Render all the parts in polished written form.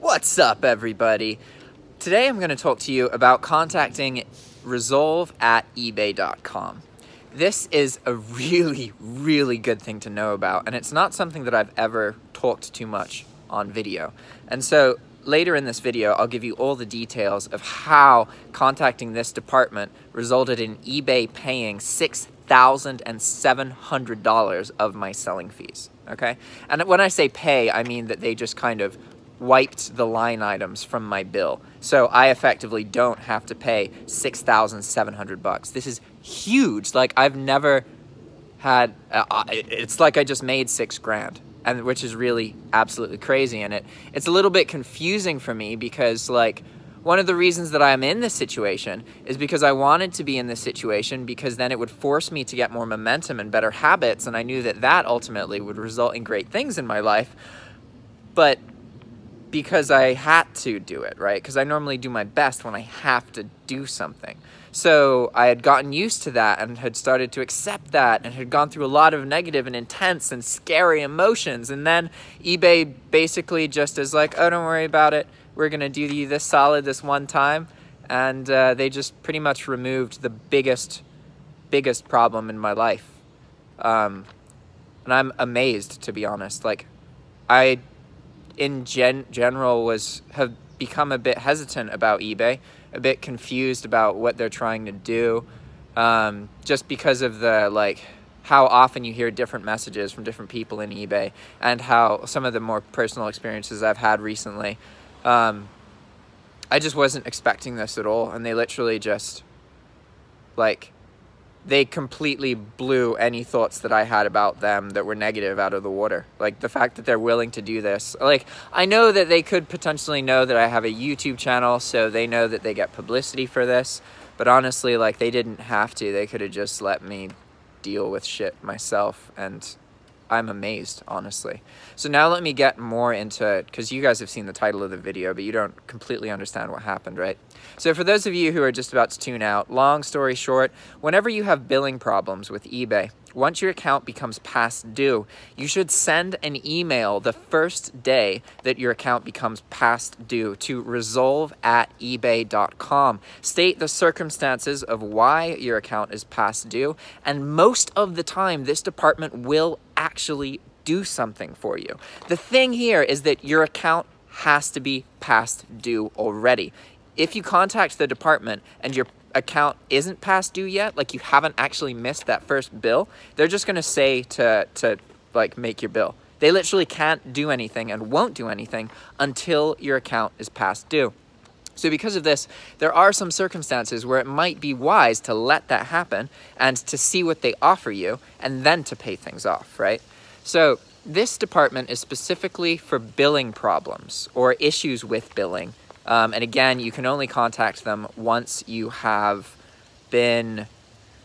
What's up, everybody? Today I'm going to talk to you about contacting resolve at ebay.com. This is a really good thing to know about, and it's not something that I've ever talked too much on video. And so later in this video, I'll give you all the details of how contacting this department resulted in eBay paying $6,700 of my selling fees, okay? And when I say pay, I mean that they just kind of wiped the line items from my bill. So I effectively don't have to pay $6,700. This is huge. Like, I've never had, it's like I just made $6,000, and which is really absolutely crazy. And it's a little bit confusing for me because, like, one of the reasons that I'm in this situation is because I wanted to be in this situation because then it would force me to get more momentum and better habits, and I knew that that ultimately would result in great things in my life. But because I had to do it, right? Because I normally do my best when I have to do something. So I had gotten used to that and had started to accept that and had gone through a lot of negative and intense and scary emotions. And then eBay basically just is like, oh, don't worry about it. We're going to do you this solid this one time. And they just pretty much removed the biggest problem in my life. And I'm amazed, to be honest. Like, I in general have become a bit hesitant about eBay, a bit confused about what they're trying to do, just because of the, like, how often you hear different messages from different people in eBay and how some of the more personal experiences I've had recently. I just wasn't expecting this at all, and they literally just, like, they completely blew any thoughts that I had about them that were negative out of the water. Like, the fact that they're willing to do this. Like, I know that they could potentially know that I have a YouTube channel, so they know that they get publicity for this. But honestly, like, they didn't have to. They could have just let me deal with shit myself, and I'm amazed, honestly. So now let me get more into it, because you guys have seen the title of the video, but you don't completely understand what happened, right? So for those of you who are just about to tune out, long story short, whenever you have billing problems with eBay, once your account becomes past due, you should send an email the first day that your account becomes past due to resolve at ebay.com. State the circumstances of why your account is past due, and most of the time, this department will actually do something for you. The thing here is that your account has to be past due already. If you contact the department and your account isn't past due yet, like you haven't actually missed that first bill, they're just going to say to like make your bill. They literally can't do anything and won't do anything until your account is past due. So because of this, there are some circumstances where it might be wise to let that happen and to see what they offer you and then to pay things off, right? So this department is specifically for billing problems or issues with billing. And again, you can only contact them once you have been,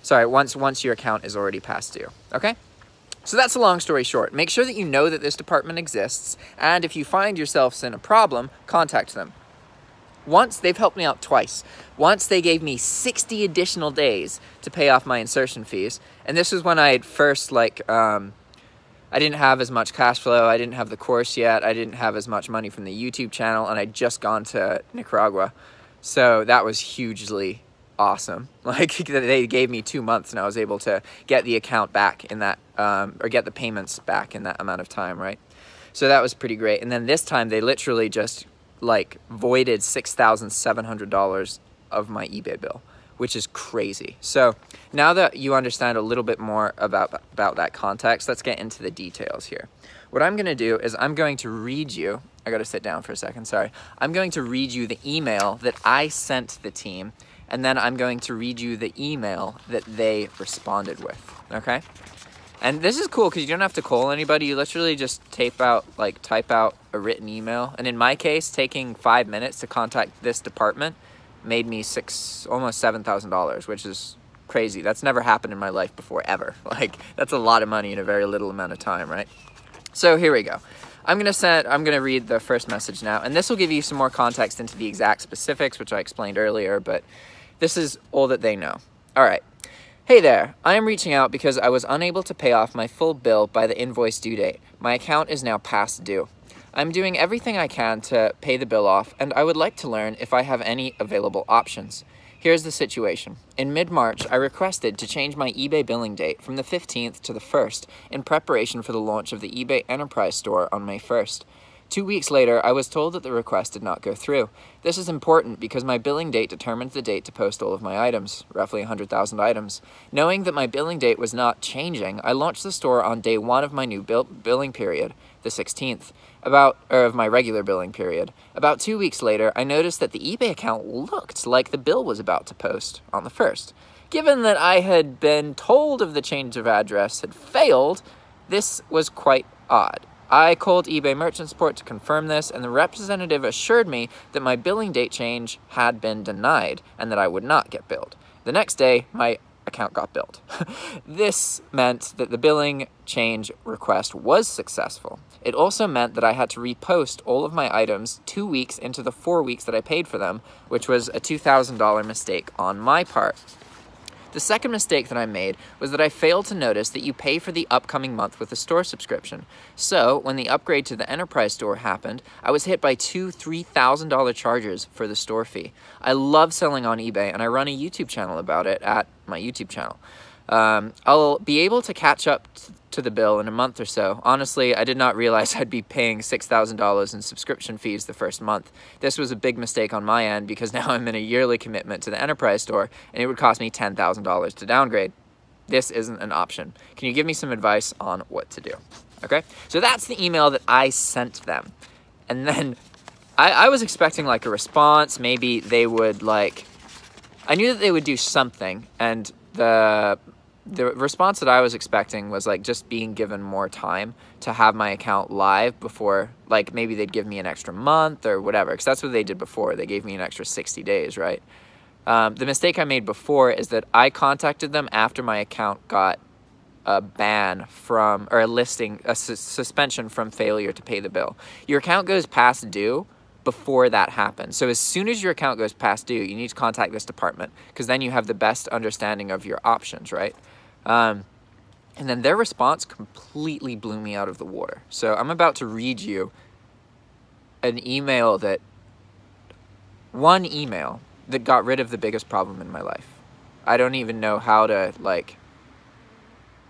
once your account is already past due, okay? So that's a long story short. Make sure that you know that this department exists, and if you find yourselves in a problem, contact them. Once, they've helped me out twice. Once they gave me 60 additional days to pay off my insertion fees, and this was when I had first, like, I didn't have as much cash flow, I didn't have the course yet, I didn't have as much money from the YouTube channel, and I'd just gone to Nicaragua. So that was hugely awesome. Like, they gave me 2 months and I was able to get the account back in that, or get the payments back in that amount of time, right? So that was pretty great. And then this time they literally just, like, voided $6,700 of my eBay bill, which is crazy. So now that you understand a little bit more about that context, let's get into the details here. What I'm going to do is I'm going to read you, I got to sit down for a second, sorry. I'm going to read you the email that I sent the team, and then I'm going to read you the email that they responded with, okay? And this is cool because you don't have to call anybody. You literally just type out a written email. And in my case, taking 5 minutes to contact this department made me almost $7,000, which is crazy. That's never happened in my life before, ever. Like, that's a lot of money in a very little amount of time, right? So here we go. I'm gonna read the first message now, and this will give you some more context into the exact specifics, which I explained earlier, but this is all that they know. All right. Hey there, I am reaching out because I was unable to pay off my full bill by the invoice due date. My account is now past due. I'm doing everything I can to pay the bill off, and I would like to learn if I have any available options. Here's the situation. In mid-March, I requested to change my eBay billing date from the 15th to the 1st in preparation for the launch of the eBay Enterprise Store on May 1st. 2 weeks later, I was told that the request did not go through. This is important because my billing date determines the date to post all of my items, roughly 100,000 items. Knowing that my billing date was not changing, I launched the store on day 1 of my new billing period, the 16th, of my regular billing period. About 2 weeks later, I noticed that the eBay account looked like the bill was about to post on the 1st. Given that I had been told of the change of address had failed, this was quite odd. I called eBay Merchant Support to confirm this, and the representative assured me that my billing date change had been denied and that I would not get billed. The next day, my account got billed. This meant that the billing change request was successful. It also meant that I had to repost all of my items 2 weeks into the 4 weeks that I paid for them, which was a $2,000 mistake on my part. The second mistake that I made was that I failed to notice that you pay for the upcoming month with a store subscription. So, when the upgrade to the Enterprise Store happened, I was hit by two $3,000 charges for the store fee. I love selling on eBay, and I run a YouTube channel about it at my YouTube channel. I'll be able to catch up to the bill in a month or so. Honestly, I did not realize I'd be paying $6,000 in subscription fees the first month. This was a big mistake on my end because now I'm in a yearly commitment to the Enterprise Store, and it would cost me $10,000 to downgrade. This isn't an option. Can you give me some advice on what to do? Okay, so that's the email that I sent them. And then I was expecting like a response. Maybe they would like, I knew that they would do something, and the response that I was expecting was like just being given more time to have my account live before, like maybe they'd give me an extra month or whatever, because that's what they did before. They gave me an extra 60 days, right? The mistake I made before is that I contacted them after my account got a ban from, or a suspension from failure to pay the bill. Your account goes past due before that happens. So as soon as your account goes past due, you need to contact this department because then you have the best understanding of your options, right? And then their response completely blew me out of the water. So I'm about to read you one email that got rid of the biggest problem in my life. I don't even know how to like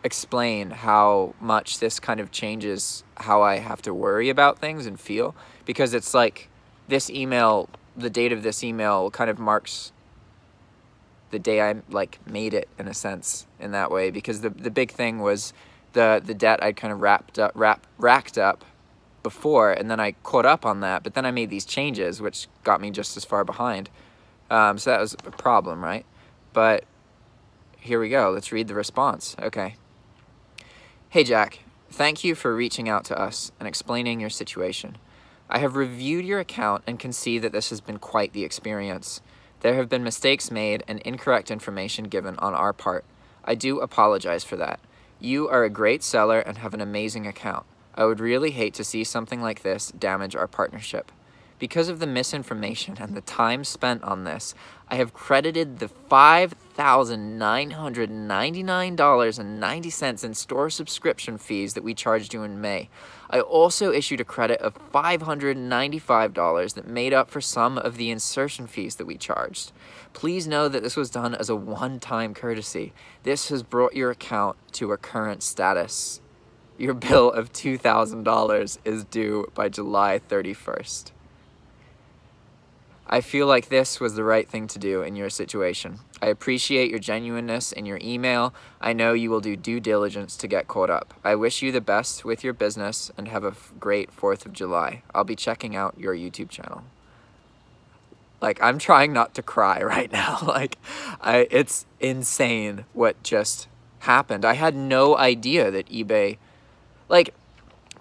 explain how much this kind of changes how I have to worry about things and feel, because it's like this email, the date of this email kind of marks the day I like made it in a sense in that way, because the big thing was the debt I'd kind of racked up before, and then I caught up on that, but then I made these changes which got me just as far behind. So that was a problem, right? But here we go. Let's read the response. Okay. Hey Jack, thank you for reaching out to us and explaining your situation. I have reviewed your account and can see that this has been quite the experience. There have been mistakes made and incorrect information given on our part. I do apologize for that. You are a great seller and have an amazing account. I would really hate to see something like this damage our partnership. Because of the misinformation and the time spent on this, I have credited the $5,999.90 in store subscription fees that we charged you in May. I also issued a credit of $595 that made up for some of the insertion fees that we charged. Please know that this was done as a one-time courtesy. This has brought your account to a current status. Your bill of $2,000 is due by July 31st. I feel like this was the right thing to do in your situation. I appreciate your genuineness in your email. I know you will do due diligence to get caught up. I wish you the best with your business and have a great 4th of July. I'll be checking out your YouTube channel. Like, I'm trying not to cry right now. Like, it's insane what just happened. I had no idea that eBay, like,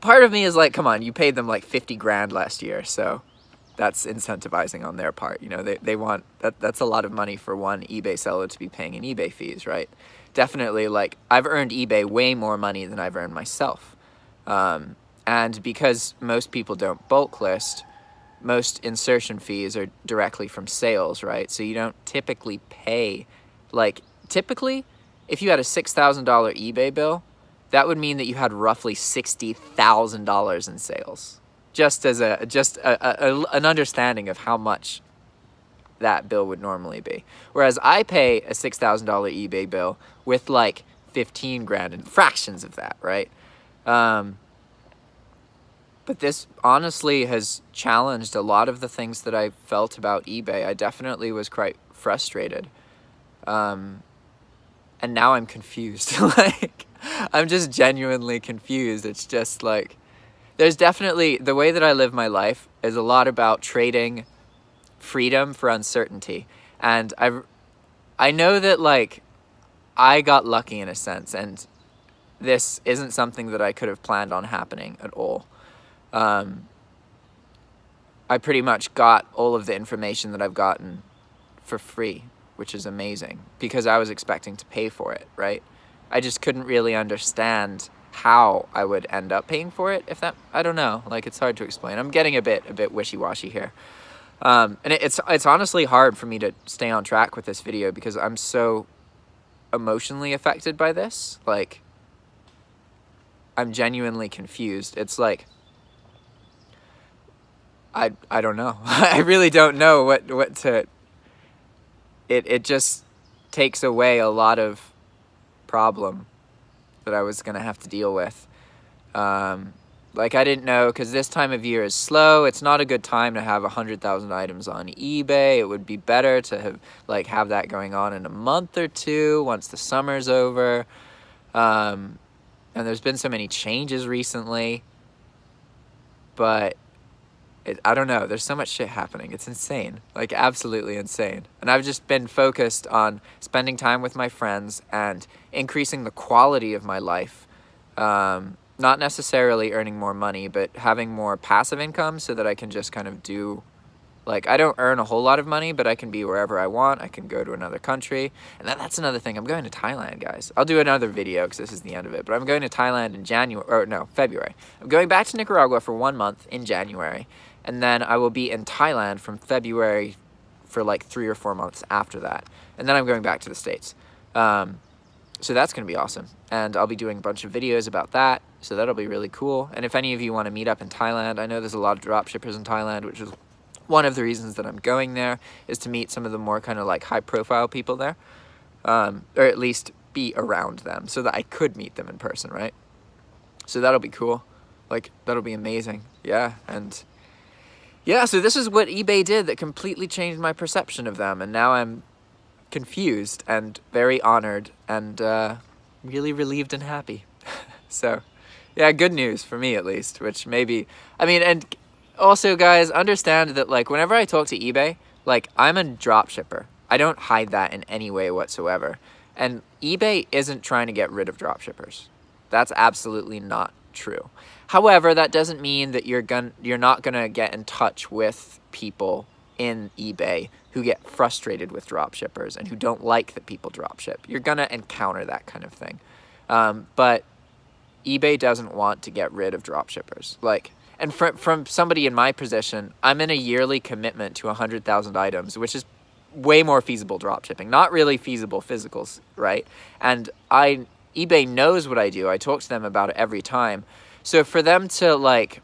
part of me is like, come on, you paid them like 50 grand last year, so that's incentivizing on their part. You know, they want that's a lot of money for one eBay seller to be paying in eBay fees, right? Definitely, like, I've earned eBay way more money than I've earned myself. And because most people don't bulk list, most insertion fees are directly from sales, right? So you don't typically pay, like, typically, if you had a $6,000 eBay bill, that would mean that you had roughly $60,000 in sales. just as an understanding of how much that bill would normally be. Whereas I pay a $6,000 eBay bill with like 15 grand and fractions of that, right? But this honestly has challenged a lot of the things that I felt about eBay. I definitely was quite frustrated. And now I'm confused. Like, I'm just genuinely confused. It's just like, there's definitely, the way that I live my life is a lot about trading freedom for uncertainty. And I know that, like, I got lucky in a sense, and this isn't something that I could have planned on happening at all. I pretty much got all of the information that I've gotten for free, which is amazing, because I was expecting to pay for it, right? I just couldn't really understand how I would end up paying for it, if that, I don't know, like, it's hard to explain. I'm getting a bit wishy-washy here. And it's honestly hard for me to stay on track with this video because I'm so emotionally affected by this. Like, I'm genuinely confused. It's like, I don't know. I really don't know what to, it just takes away a lot of problem that I was going to have to deal with. Like, I didn't know, because this time of year is slow. It's not a good time to have 100,000 items on eBay. It would be better to have that going on in a month or two once the summer's over. And there's been so many changes recently. But I don't know. There's so much shit happening. It's insane. Like, absolutely insane. And I've just been focused on spending time with my friends and increasing the quality of my life. Not necessarily earning more money, but having more passive income so that I can just kind of do, like, I don't earn a whole lot of money, but I can be wherever I want. I can go to another country. And that's another thing. I'm going to Thailand, guys. I'll do another video because this is the end of it. But I'm going to Thailand in February. I'm going back to Nicaragua for 1 month in January. And then I will be in Thailand from February for like 3 or 4 months after that. And then I'm going back to the States. So that's going to be awesome. And I'll be doing a bunch of videos about that. So that'll be really cool. And if any of you want to meet up in Thailand, I know there's a lot of dropshippers in Thailand, which is one of the reasons that I'm going there, is to meet some of the more kind of like high profile people there. Or at least be around them so that I could meet them in person, right? So that'll be cool. Like, that'll be amazing. Yeah. And yeah, so this is what eBay did that completely changed my perception of them. And now I'm confused and very honored and really relieved and happy. So yeah, good news for me at least, which maybe, I mean, and also guys, understand that like whenever I talk to eBay, like I'm a drop shipper. I don't hide that in any way whatsoever. And eBay isn't trying to get rid of drop shippers. That's absolutely not true. However, that doesn't mean that you're not gonna get in touch with people in eBay who get frustrated with drop shippers and who don't like that people drop ship. You're gonna encounter that kind of thing. But eBay doesn't want to get rid of drop shippers. Like, and from somebody in my position, I'm in a yearly commitment to 100,000 items, which is way more feasible drop shipping, not really feasible physicals, right? And eBay knows what I do. I talk to them about it every time. So for them to like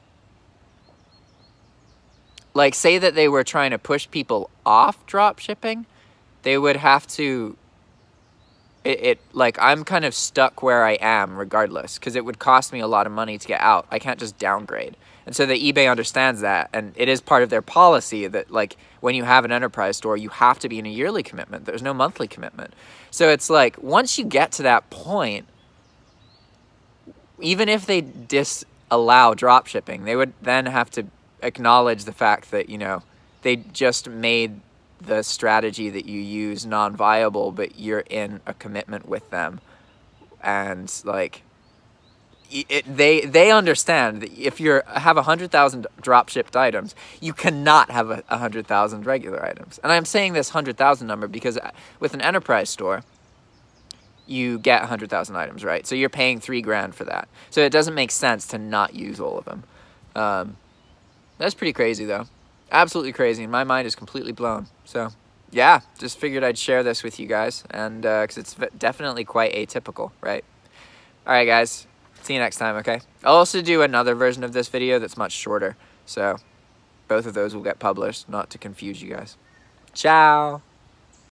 say that they were trying to push people off drop shipping, they would have to, like, I'm kind of stuck where I am regardless, because it would cost me a lot of money to get out. I can't just downgrade. And so the eBay understands that, and it is part of their policy that, like, when you have an enterprise store, you have to be in a yearly commitment. There's no monthly commitment. So it's like, once you get to that point, even if they disallow drop shipping, they would then have to acknowledge the fact that, you know, they just made the strategy that you use non-viable, but you're in a commitment with them. And like, they understand that if you have 100,000 drop shipped items, you cannot have 100,000 regular items. And I'm saying this 100,000 number because with an enterprise store, you get 100,000 items, right? So you're paying $3,000 for that. So it doesn't make sense to not use all of them. That's pretty crazy though. Absolutely crazy. And my mind is completely blown. So yeah, just figured I'd share this with you guys. And because it's definitely quite atypical, right? All right, guys. See you next time, okay? I'll also do another version of this video that's much shorter. So both of those will get published, not to confuse you guys. Ciao!